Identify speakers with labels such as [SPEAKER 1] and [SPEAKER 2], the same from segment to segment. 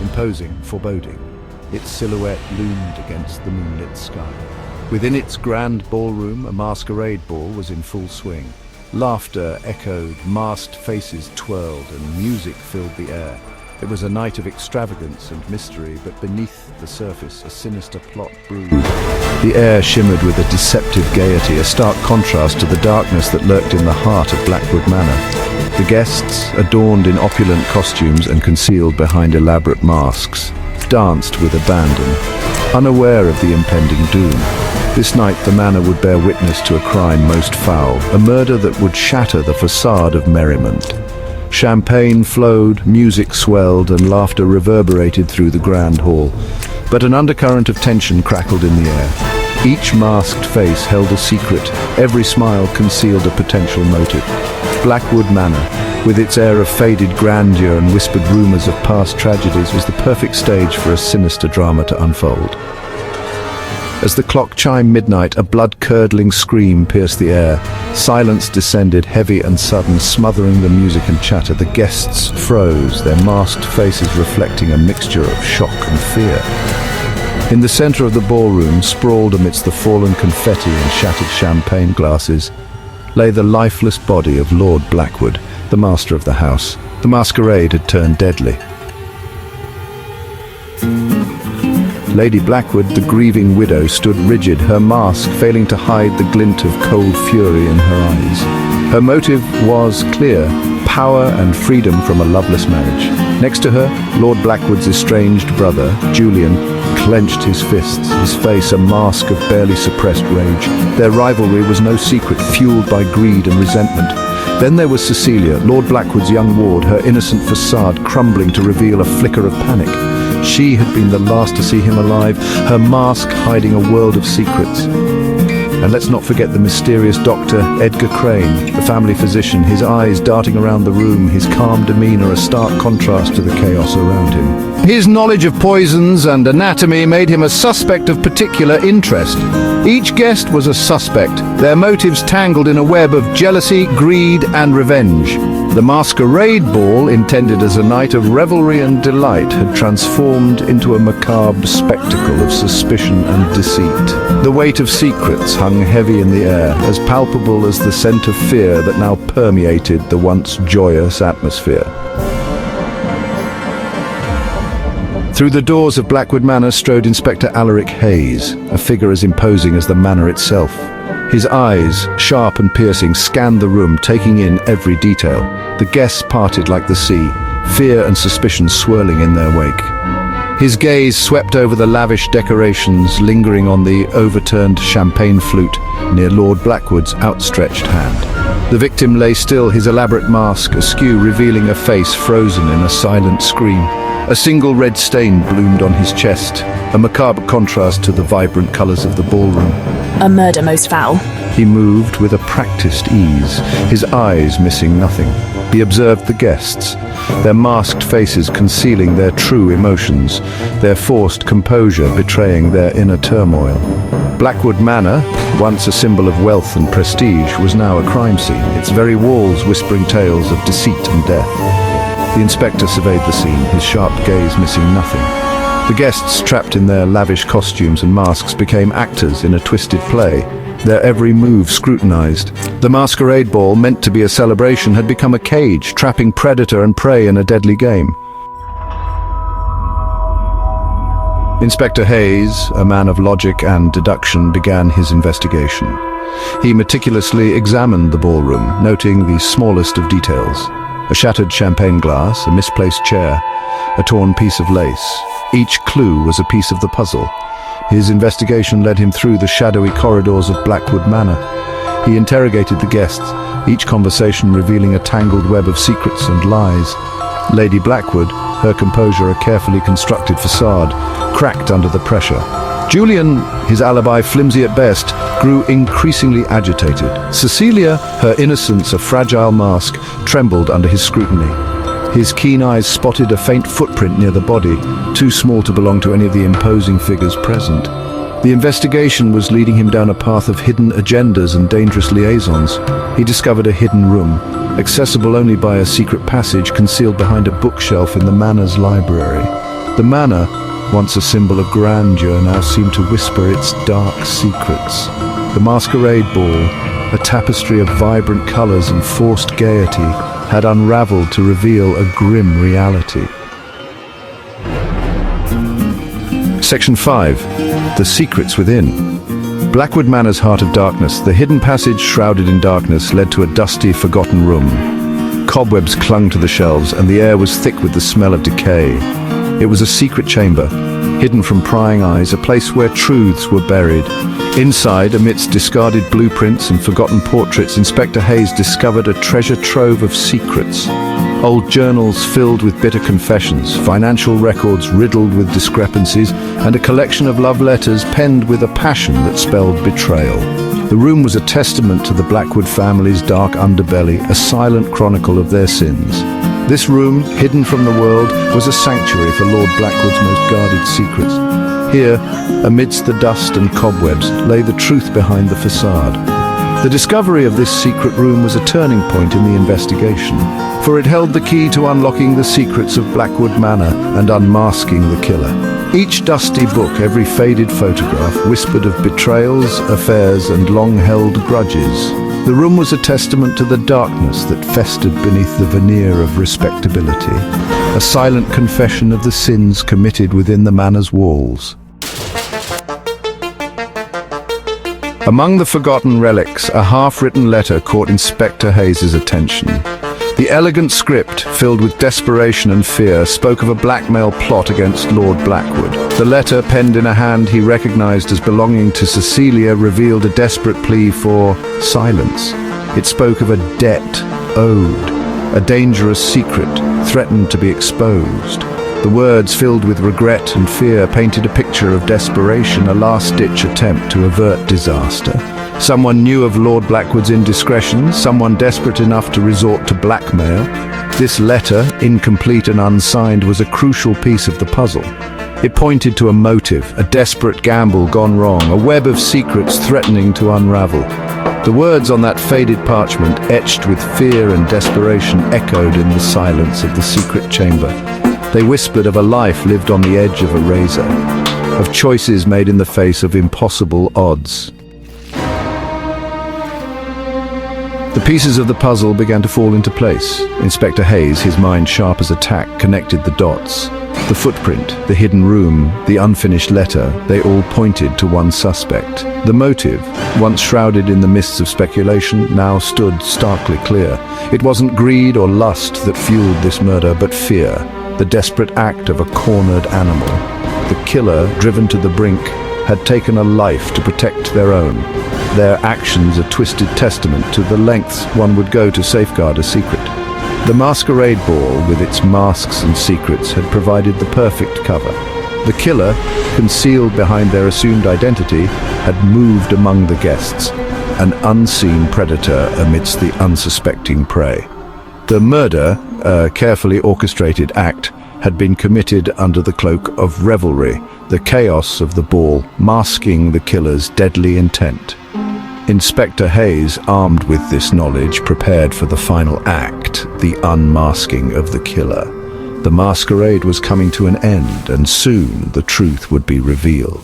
[SPEAKER 1] imposing, foreboding. Its silhouette loomed against the moonlit sky. Within its grand ballroom, a masquerade ball was in full swing. Laughter echoed, masked faces twirled, and music filled the air. It was a night of extravagance and mystery, but beneath the surface, a sinister plot brewed. The air shimmered with a deceptive gaiety, a stark contrast to the darkness that lurked in the heart of Blackwood Manor. The guests, adorned in opulent costumes and concealed behind elaborate masks, danced with abandon, unaware of the impending doom. This night the manor would bear witness to a crime most foul, a murder that would shatter the facade of merriment. Champagne flowed, music swelled, and laughter reverberated through the grand hall. But an undercurrent of tension crackled in the air. Each masked face held a secret, every smile concealed a potential motive. Blackwood Manor, with its air of faded grandeur and whispered rumors of past tragedies, was the perfect stage for a sinister drama to unfold. As the clock chimed midnight, a blood-curdling scream pierced the air. Silence descended, heavy and sudden, smothering the music and chatter. The guests froze, their masked faces reflecting a mixture of shock and fear. In the center of the ballroom, sprawled amidst the fallen confetti and shattered champagne glasses, lay the lifeless body of Lord Blackwood, the master of the house. The masquerade had turned deadly. Lady Blackwood, the grieving widow, stood rigid, her mask failing to hide the glint of cold fury in her eyes. Her motive was clear: power and freedom from a loveless marriage. Next to her, Lord Blackwood's estranged brother, Julian, clenched his fists, his face a mask of barely suppressed rage. Their rivalry was no secret, fueled by greed and resentment. Then there was Cecilia, Lord Blackwood's young ward, her innocent facade crumbling to reveal a flicker of panic. She had been the last to see him alive, her mask hiding a world of secrets. And let's not forget the mysterious Dr. Edgar Crane, the family physician, his eyes darting around the room, his calm demeanor a stark contrast to the chaos around him. His knowledge of poisons and anatomy made him a suspect of particular interest. Each guest was a suspect, their motives tangled in a web of jealousy, greed, and revenge. The masquerade ball, intended as a night of revelry and delight, had transformed into a macabre spectacle of suspicion and deceit. The weight of secrets hung heavy in the air, as palpable as the scent of fear that now permeated the once joyous atmosphere. Through the doors of Blackwood Manor strode Inspector Alaric Hayes, a figure as imposing as the manor itself. His eyes, sharp and piercing, scanned the room, taking in every detail. The guests parted like the sea, fear and suspicion swirling in their wake. His gaze swept over the lavish decorations, lingering on the overturned champagne flute near Lord Blackwood's outstretched hand. The victim lay still, his elaborate mask askew, revealing a face frozen in a silent scream. A single red stain bloomed on his chest, a macabre contrast to the vibrant colors of the ballroom.
[SPEAKER 2] A murder most foul.
[SPEAKER 1] He moved with a practiced ease, his eyes missing nothing. He observed the guests, their masked faces concealing their true emotions, their forced composure betraying their inner turmoil. Blackwood Manor, once a symbol of wealth and prestige, was now a crime scene, its very walls whispering tales of deceit and death. The inspector surveyed the scene, his sharp gaze missing nothing. The guests, trapped in their lavish costumes and masks, became actors in a twisted play, their every move scrutinized. The masquerade ball, meant to be a celebration, had become a cage, trapping predator and prey in a deadly game. Inspector Hayes, a man of logic and deduction, began his investigation. He meticulously examined the ballroom, noting the smallest of details. A shattered champagne glass, a misplaced chair, a torn piece of lace. Each clue was a piece of the puzzle. His investigation led him through the shadowy corridors of Blackwood Manor. He interrogated the guests, each conversation revealing a tangled web of secrets and lies. Lady Blackwood, her composure a carefully constructed facade, cracked under the pressure. Julian, his alibi flimsy at best, grew increasingly agitated. Cecilia, her innocence a fragile mask, trembled under his scrutiny. His keen eyes spotted a faint footprint near the body, too small to belong to any of the imposing figures present. The investigation was leading him down a path of hidden agendas and dangerous liaisons. He discovered a hidden room, accessible only by a secret passage concealed behind a bookshelf in the manor's library. The manor, once a symbol of grandeur, now seemed to whisper its dark secrets. The masquerade ball, a tapestry of vibrant colors and forced gaiety, had unraveled to reveal a grim reality. Section 5. The Secrets Within. Blackwood Manor's heart of darkness, the hidden passage shrouded in darkness, led to a dusty, forgotten room. Cobwebs clung to the shelves, and the air was thick with the smell of decay. It was a secret chamber, hidden from prying eyes, a place where truths were buried. Inside, amidst discarded blueprints and forgotten portraits, Inspector Hayes discovered a treasure trove of secrets. Old journals filled with bitter confessions, financial records riddled with discrepancies, and a collection of love letters penned with a passion that spelled betrayal. The room was a testament to the Blackwood family's dark underbelly, a silent chronicle of their sins. This room, hidden from the world, was a sanctuary for Lord Blackwood's most guarded secrets. Here, amidst the dust and cobwebs, lay the truth behind the facade. The discovery of this secret room was a turning point in the investigation, for it held the key to unlocking the secrets of Blackwood Manor and unmasking the killer. Each dusty book, every faded photograph, whispered of betrayals, affairs, and long-held grudges. The room was a testament to the darkness that festered beneath the veneer of respectability, a silent confession of the sins committed within the manor's walls. Among the forgotten relics, a half-written letter caught Inspector Hayes's attention. The elegant script, filled with desperation and fear, spoke of a blackmail plot against Lord Blackwood. The letter, penned in a hand he recognized as belonging to Cecilia, revealed a desperate plea for silence. It spoke of a debt owed, a dangerous secret threatened to be exposed. The words, filled with regret and fear, painted a picture of desperation, a last-ditch attempt to avert disaster. Someone knew of Lord Blackwood's indiscretion, someone desperate enough to resort to blackmail. This letter, incomplete and unsigned, was a crucial piece of the puzzle. It pointed to a motive, a desperate gamble gone wrong, a web of secrets threatening to unravel. The words on that faded parchment, etched with fear and desperation, echoed in the silence of the secret chamber. They whispered of a life lived on the edge of a razor, of choices made in the face of impossible odds. The pieces of the puzzle began to fall into place. Inspector Hayes, his mind sharp as a tack, connected the dots. The footprint, the hidden room, the unfinished letter, they all pointed to one suspect. The motive, once shrouded in the mists of speculation, now stood starkly clear. It wasn't greed or lust that fueled this murder, but fear, the desperate act of a cornered animal. The killer, driven to the brink, had taken a life to protect their own. Their actions a twisted testament to the lengths one would go to safeguard a secret. The masquerade ball, with its masks and secrets, had provided the perfect cover. The killer, concealed behind their assumed identity, had moved among the guests, an unseen predator amidst the unsuspecting prey. The murder, a carefully orchestrated act, had been committed under the cloak of revelry, the chaos of the ball masking the killer's deadly intent. Inspector Hayes, armed with this knowledge, prepared for the final act, the unmasking of the killer. The masquerade was coming to an end, and soon the truth would be revealed.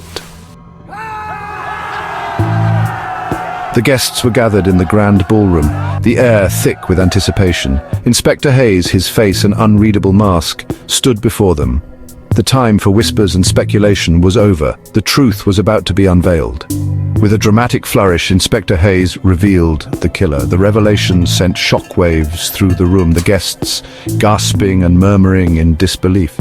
[SPEAKER 1] The guests were gathered in the grand ballroom, the air thick with anticipation. Inspector Hayes, his face an unreadable mask, stood before them. The time for whispers and speculation was over. The truth was about to be unveiled. With a dramatic flourish, Inspector Hayes revealed the killer. The revelation sent shockwaves through the room, the guests gasping and murmuring in disbelief.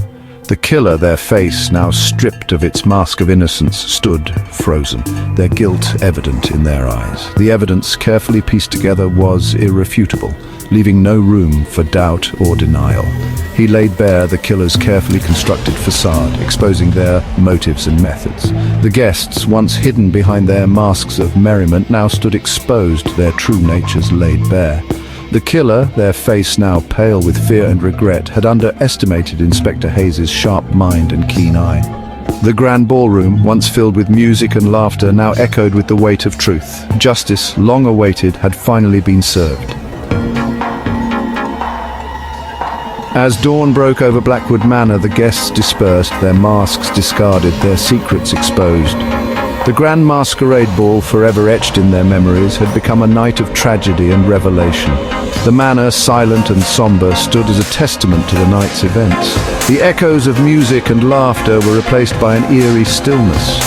[SPEAKER 1] The killer, their face now stripped of its mask of innocence, stood frozen, their guilt evident in their eyes. The evidence, carefully pieced together, was irrefutable, leaving no room for doubt or denial. He laid bare the killer's carefully constructed facade, exposing their motives and methods. The guests, once hidden behind their masks of merriment, now stood exposed, their true natures laid bare. The killer, their face now pale with fear and regret, had underestimated Inspector Hayes's sharp mind and keen eye. The grand ballroom, once filled with music and laughter, now echoed with the weight of truth. Justice, long awaited, had finally been served. As dawn broke over Blackwood Manor, the guests dispersed, their masks discarded, their secrets exposed. The grand masquerade ball, forever etched in their memories, had become a night of tragedy and revelation. The manor, silent and somber, stood as a testament to the night's events. The echoes of music and laughter were replaced by an eerie stillness.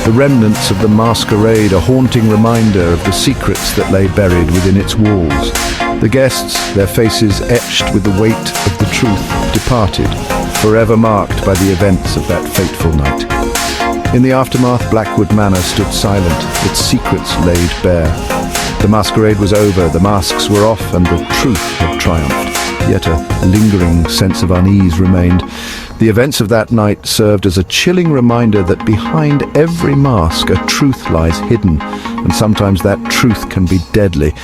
[SPEAKER 1] The remnants of the masquerade, a haunting reminder of the secrets that lay buried within its walls. The guests, their faces etched with the weight of the truth, departed, forever marked by the events of that fateful night. In the aftermath, Blackwood Manor stood silent, its secrets laid bare. The masquerade was over, the masks were off, and the truth had triumphed. Yet a lingering sense of unease remained. The events of that night served as a chilling reminder that behind every mask a truth lies hidden, and sometimes that truth can be deadly.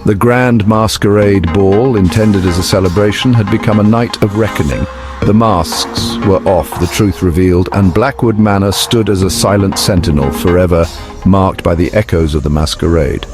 [SPEAKER 1] The grand masquerade ball, intended as a celebration, had become a night of reckoning. The masks were off, the truth revealed, and Blackwood Manor stood as a silent sentinel, forever marked by the echoes of the masquerade.